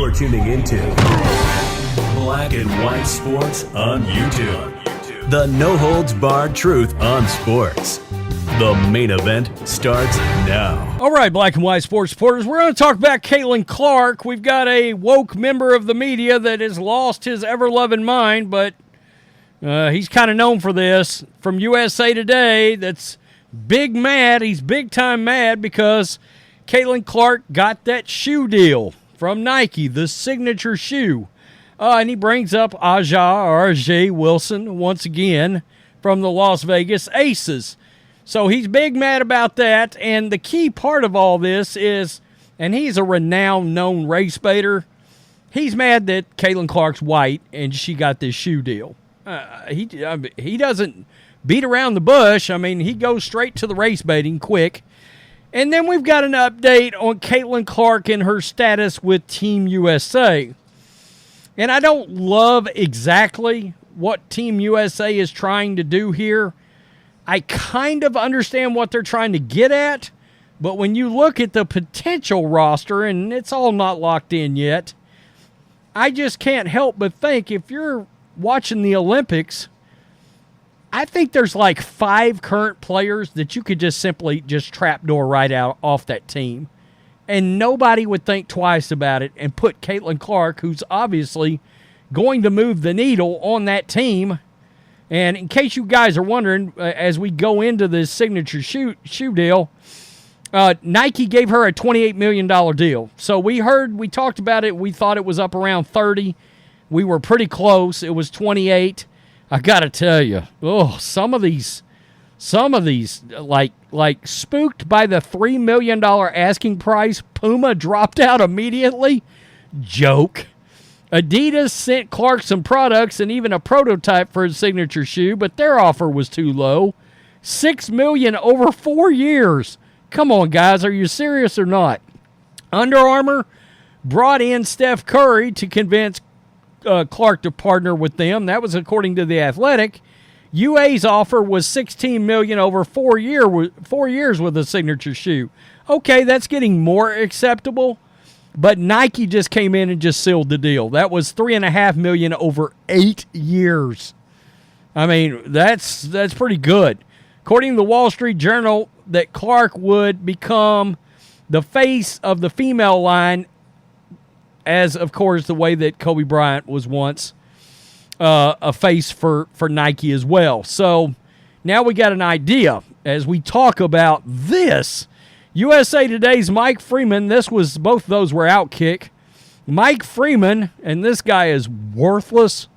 You're tuning into Black and White Sports on YouTube. The no-holds-barred truth on sports. The main event starts now. All right, Black and White Sports supporters, we're going to talk about Caitlyn Clark. We've got a woke member of the media that has lost his ever-loving mind, but he's kind of known for this. From USA Today, that's big mad. He's big-time mad because Caitlyn Clark got that shoe deal from Nike, the signature shoe. And he brings up R.J. Wilson once again from the Las Vegas Aces. So he's big mad about that, and the key part of all this is, and he's a renowned, known race baiter, he's mad that Caitlyn Clark's white and she got this shoe deal. He doesn't beat around the bush. I mean, he goes straight to the race baiting quick. And then we've got an update on Caitlyn Clark and her status with Team USA. And I don't love exactly what Team USA is trying to do here. I kind of understand what they're trying to get at, but when you look at the potential roster, and it's all not locked in yet, I just can't help but think if you're watching the Olympics, I think there's like 5 current players that you could just simply just trapdoor right out off that team. And nobody would think twice about it and put Caitlyn Clark, who's obviously going to move the needle on that team. And in case you guys are wondering, as we go into this signature shoe deal, Nike gave her a $28 million deal. So we talked about it. We thought it was up around 30. We were pretty close. It was 28. I got to tell you, some of these, like spooked by the $3 million asking price, Puma dropped out immediately. Joke. Adidas sent Clark some products and even a prototype for his signature shoe, but their offer was too low. $6 million over 4 years. Come on, guys, are you serious or not? Under Armour brought in Steph Curry to convince Clark to partner with them. That was according to The Athletic. UA's offer was $16 million over 4 years with a signature shoe. Okay, that's getting more acceptable, but Nike just came in and just sealed the deal. That was $3.5 million over 8 years. I mean, that's pretty good. According to the Wall Street Journal, that Clark would become the face of the female line, as, of course, the way that Kobe Bryant was once a face for Nike as well. So now we got an idea as we talk about this. USA Today's Mike Freeman, both of those were Outkick. Mike Freeman, and this guy is worthless.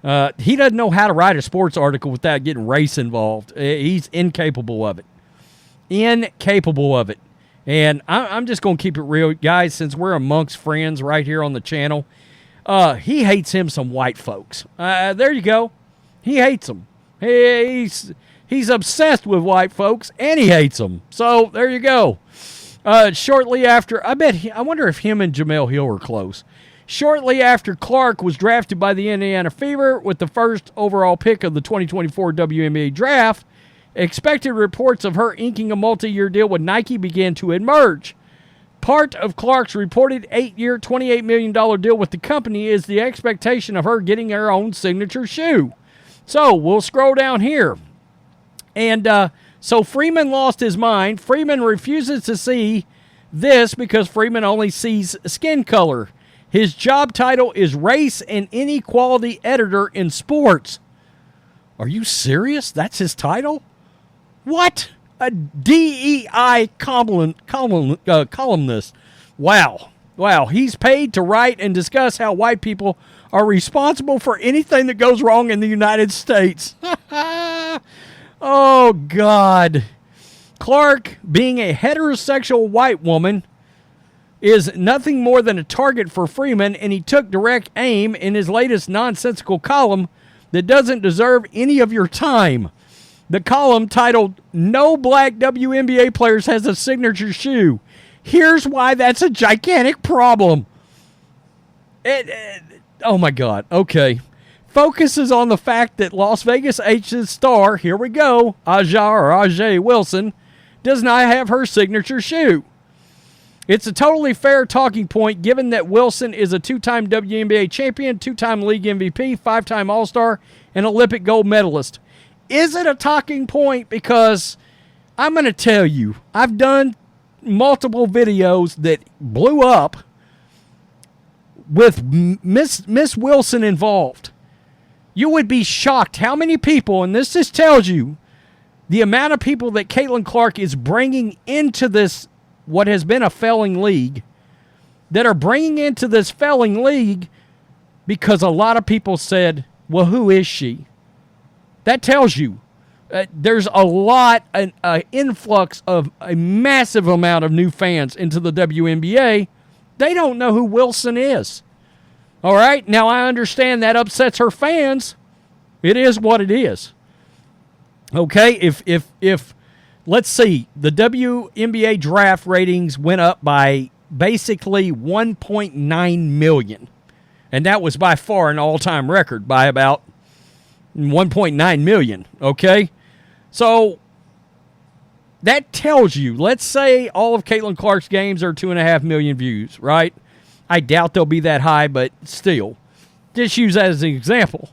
He doesn't know how to write a sports article without getting race involved. He's incapable of it. And I'm just going to keep it real, guys, since we're amongst friends right here on the channel. He hates him some white folks. There you go. He hates them. He's obsessed with white folks, and he hates them. So there you go. Shortly after, I wonder if him and Jamel Hill are close. Shortly after Clark was drafted by the Indiana Fever with the first overall pick of the 2024 WNBA draft, expected reports of her inking a multi-year deal with Nike began to emerge. Part of Clark's reported 8-year, $28 million deal with the company is the expectation of her getting her own signature shoe. So we'll scroll down here. And so Freeman lost his mind. Freeman refuses to see this because Freeman only sees skin color. His job title is Race and Inequality Editor in Sports. Are you serious? That's his title? What? A DEI columnist. Wow. He's paid to write and discuss how white people are responsible for anything that goes wrong in the United States. Oh, God. Clark, being a heterosexual white woman, is nothing more than a target for Freeman, and he took direct aim in his latest nonsensical column that doesn't deserve any of your time. The column titled, "No Black WNBA Players Has a Signature Shoe. Here's Why That's a Gigantic Problem." Oh, my God. Okay. Focuses on the fact that Las Vegas Aces star, here we go, Aja Wilson, does not have her signature shoe. It's a totally fair talking point given that Wilson is a 2-time WNBA champion, 2-time league MVP, 5-time All-Star, and Olympic gold medalist. Is it a talking point? Because I'm going to tell you, I've done multiple videos that blew up with Miss Wilson involved. You would be shocked how many people, and this just tells you the amount of people that Caitlyn Clark is bringing into this, what has been a failing league, that are bringing into this failing league because a lot of people said, well, who is she? That tells you there's a lot, an influx of a massive amount of new fans into the WNBA. They don't know who Wilson is. All right? Now, I understand that upsets her fans. It is what it is. Okay? If let's see, the WNBA draft ratings went up by basically 1.9 million. And that was by far an all-time record by about 1.9 million, okay? So that tells you, let's say all of Caitlyn Clark's games are 2.5 million views, right? I doubt they'll be that high, but still. Just use that as an example.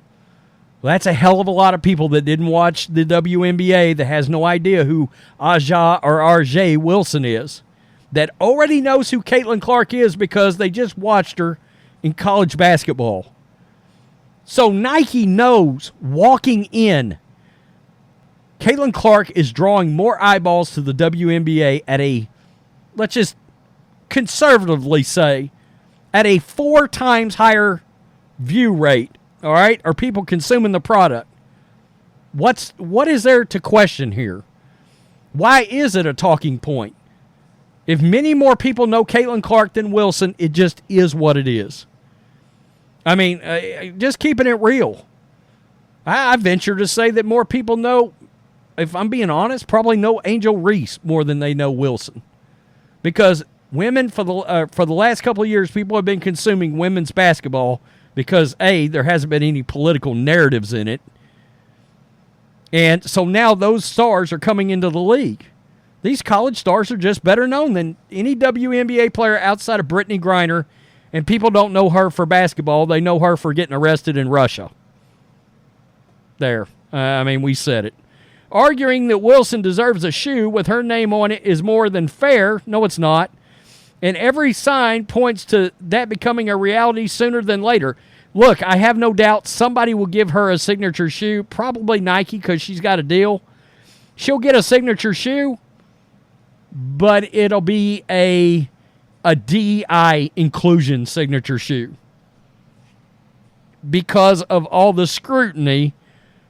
Well, that's a hell of a lot of people that didn't watch the WNBA that has no idea who Aja or RJ Wilson is, that already knows who Caitlyn Clark is because they just watched her in college basketball. So Nike knows walking in, Caitlyn Clark is drawing more eyeballs to the WNBA at a, let's just conservatively say, at a 4 times higher view rate, all right? Are people consuming the product? What is there to question here? Why is it a talking point? If many more people know Caitlyn Clark than Wilson, it just is what it is. I mean, just keeping it real. I venture to say that more people know, if I'm being honest, probably know Angel Reese more than they know Wilson. Because women, for the last couple of years, people have been consuming women's basketball because, A, there hasn't been any political narratives in it. And so now those stars are coming into the league. These college stars are just better known than any WNBA player outside of Brittany Griner. And people don't know her for basketball. They know her for getting arrested in Russia. There. We said it. Arguing that Wilson deserves a shoe with her name on it is more than fair. No, it's not. And every sign points to that becoming a reality sooner than later. Look, I have no doubt somebody will give her a signature shoe. Probably Nike because she's got a deal. She'll get a signature shoe, but it'll be a DEI inclusion signature shoe because of all the scrutiny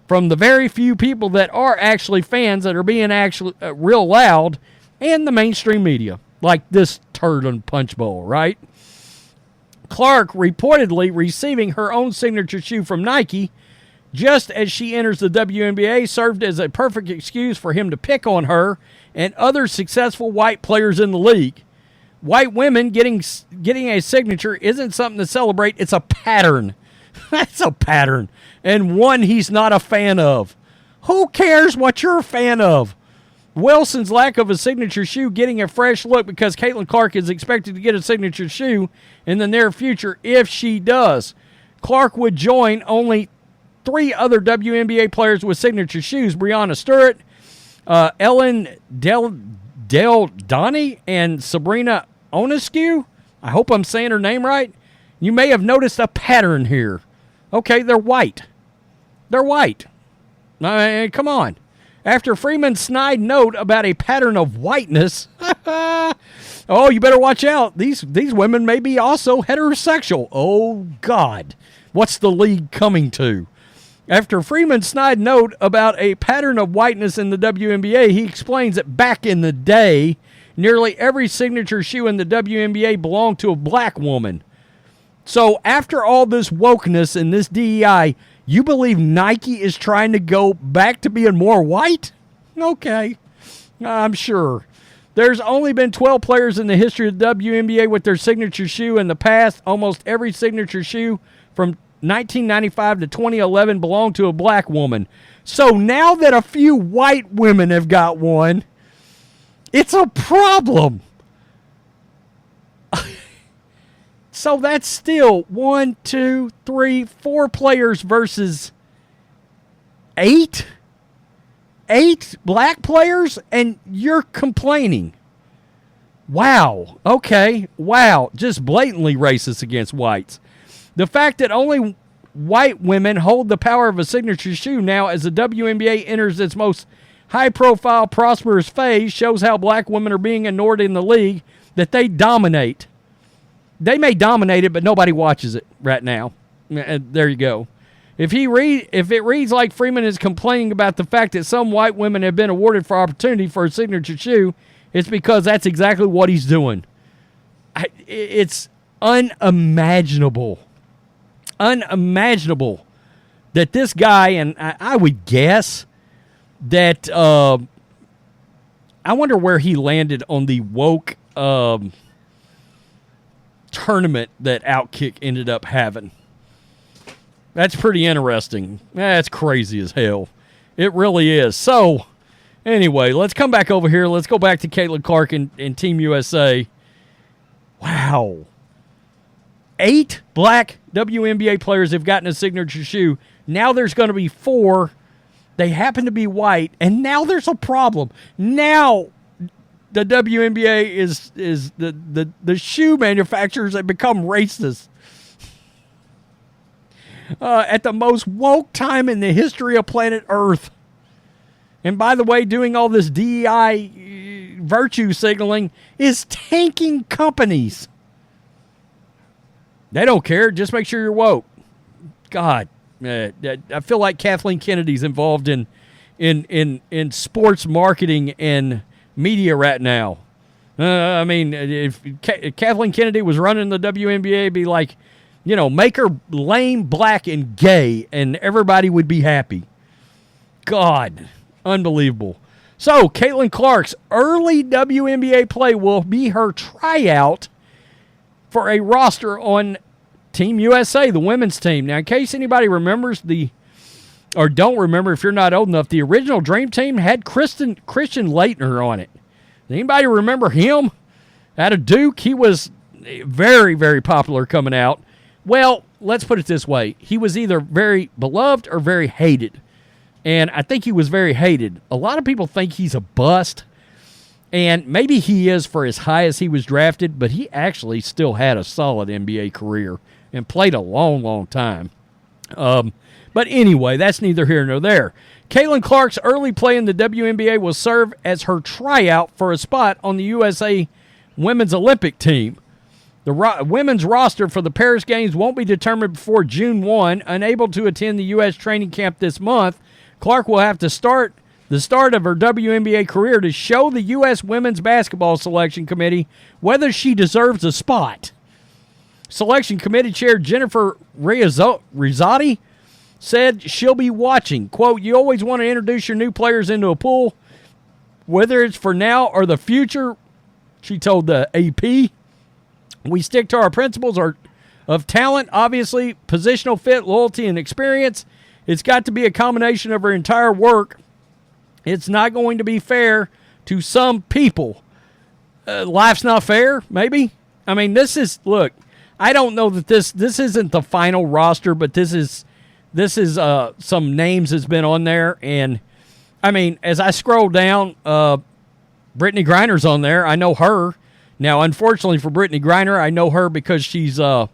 from the very few people that are actually fans that are being actually real loud and the mainstream media, like this turd on Punch Bowl, right? Clark reportedly receiving her own signature shoe from Nike just as she enters the WNBA served as a perfect excuse for him to pick on her and other successful white players in the league. White women getting a signature isn't something to celebrate. It's a pattern. That's a pattern. And one he's not a fan of. Who cares what you're a fan of? Wilson's lack of a signature shoe getting a fresh look because Caitlyn Clark is expected to get a signature shoe in the near future if she does. Clark would join only 3 other WNBA players with signature shoes. Breanna Stewart, Ellen Del Donnie, and Sabrina Onescu. I hope I'm saying her name right. You may have noticed a pattern here. Okay, they're white. They're white. Come on. After Freeman snide note about a pattern of whiteness, oh, you better watch out. These women may be also heterosexual. Oh, God. What's the league coming to? After Freeman's snide note about a pattern of whiteness in the WNBA, he explains that back in the day, nearly every signature shoe in the WNBA belonged to a black woman. So after all this wokeness and this DEI, you believe Nike is trying to go back to being more white? Okay, I'm sure. There's only been 12 players in the history of the WNBA with their signature shoe in the past. Almost every signature shoe from 1995 to 2011 belonged to a black woman. So now that a few white women have got one, it's a problem. So that's still 1, 2, 3, 4 players versus 8? 8 black players, and you're complaining. Wow. Okay. Wow. Just blatantly racist against whites. The fact that only white women hold the power of a signature shoe now as the WNBA enters its most high-profile, prosperous phase shows how black women are being ignored in the league, that they dominate. They may dominate it, but nobody watches it right now. There you go. If it reads like Freeman is complaining about the fact that some white women have been awarded for opportunity for a signature shoe, it's because that's exactly what he's doing. It's unimaginable. Unimaginable that this guy, and I would guess that I wonder where he landed on the woke tournament that Outkick ended up having. That's pretty interesting. That's crazy as hell. It really is. So, anyway, let's come back over here. Let's go back to Caitlyn Clark and Team USA. Wow. 8 black WNBA players have gotten a signature shoe. Now there's going to be 4. They happen to be white, and now there's a problem. Now the WNBA is the shoe manufacturers have become racist. At the most woke time in the history of planet Earth. And by the way, doing all this DEI virtue signaling is tanking companies. They don't care. Just make sure you're woke. God, I feel like Kathleen Kennedy's involved in sports marketing and media right now. I mean, if Kathleen Kennedy was running the WNBA, it'd be like, make her lame, black, and gay, and everybody would be happy. God, unbelievable. So, Caitlyn Clark's early WNBA play will be her tryout for a roster on Team USA, the women's team. Now, in case anybody remembers or don't remember if you're not old enough, the original Dream Team had Christian Laettner on it. Anybody remember him? Out of Duke, he was very, very popular coming out. Well, let's put it this way. He was either very beloved or very hated. And I think he was very hated. A lot of people think he's a bust. And maybe he is for as high as he was drafted, but he actually still had a solid NBA career and played a long, long time. But anyway, that's neither here nor there. Caitlyn Clark's early play in the WNBA will serve as her tryout for a spot on the USA Women's Olympic team. The women's roster for the Paris Games won't be determined before June 1. Unable to attend the U.S. training camp this month, Clark will have to start the start of her WNBA career to show the U.S. Women's Basketball Selection Committee whether she deserves a spot. Selection Committee Chair Jennifer Rizzotti said she'll be watching. Quote, "You always want to introduce your new players into a pool, whether it's for now or the future," she told the AP. "We stick to our principles of talent, obviously, positional fit, loyalty, and experience. It's got to be a combination of our entire work. It's not going to be fair to some people." Life's not fair, maybe? I mean, look, I don't know that this isn't the final roster, but this is some names that's been on there. And, I mean, as I scroll down, Brittany Griner's on there. I know her. Now, unfortunately for Brittany Griner, I know her because she's was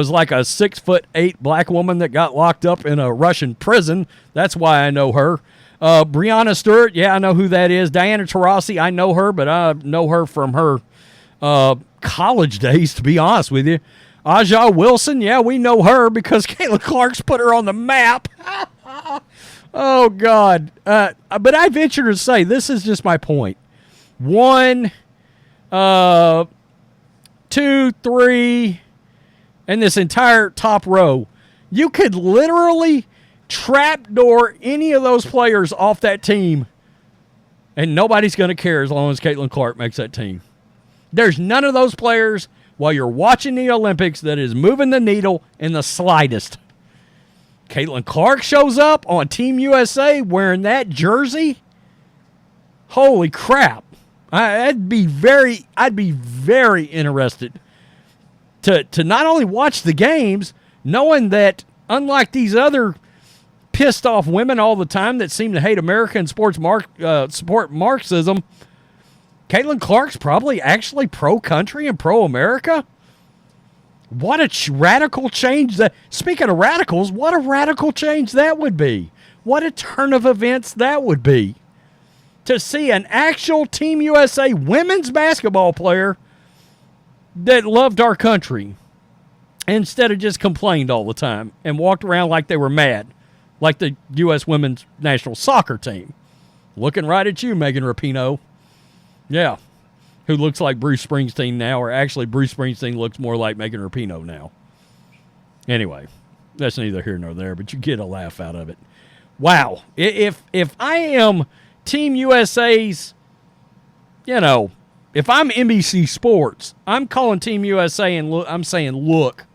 like a 6'8" black woman that got locked up in a Russian prison. That's why I know her. Breanna Stewart, yeah, I know who that is. Diana Taurasi, I know her, but I know her from her college days, to be honest with you. Aja Wilson, yeah, we know her because Caitlyn Clark's put her on the map. Oh, God. But I venture to say, this is just my point. 1, 2, 3, and this entire top row. You could literally trapdoor any of those players off that team, and nobody's going to care as long as Caitlyn Clark makes that team. There's none of those players while you're watching the Olympics that is moving the needle in the slightest. Caitlyn Clark shows up on Team USA wearing that jersey. Holy crap. I'd be very interested to not only watch the games, knowing that unlike these other pissed off women all the time that seem to hate America and support Marxism, Caitlyn Clark's probably actually pro-country and pro-America. What a radical change that. Speaking of radicals, what a radical change that would be. What a turn of events that would be. To see an actual Team USA women's basketball player that loved our country instead of just complained all the time and walked around like they were mad, like the U.S. women's national soccer team. Looking right at you, Megan Rapinoe. Yeah, who looks like Bruce Springsteen now, or actually Bruce Springsteen looks more like Megan Rapinoe now. Anyway, that's neither here nor there, but you get a laugh out of it. Wow, if I am Team USA's, if I'm NBC Sports, I'm calling Team USA and I'm saying, look,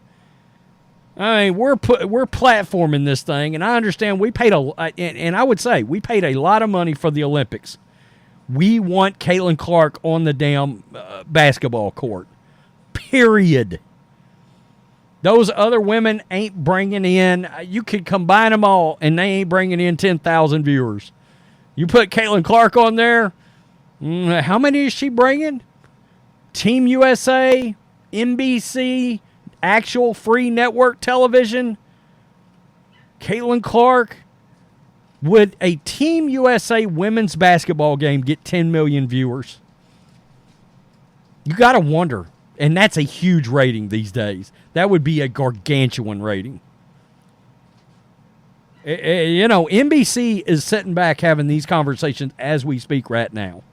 I mean, we're platforming this thing, and I understand we paid and I would say we paid a lot of money for the Olympics. We want Caitlyn Clark on the damn basketball court. Period. Those other women ain't bringing in. You could combine them all, and they ain't bringing in 10,000 viewers. You put Caitlyn Clark on there, how many is she bringing? Team USA, NBC, actual free network television. Caitlyn Clark. Would a Team USA women's basketball game get 10 million viewers? You got to wonder. And that's a huge rating these days. That would be a gargantuan rating. NBC is sitting back having these conversations as we speak right now.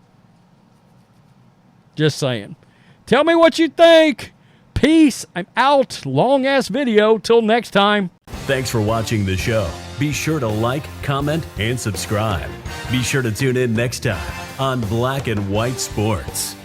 Just saying. Tell me what you think. Peace. I'm out. Long-ass video. Till next time. Thanks for watching the show. Be sure to like, comment, and subscribe. Be sure to tune in next time on Black and White Sports.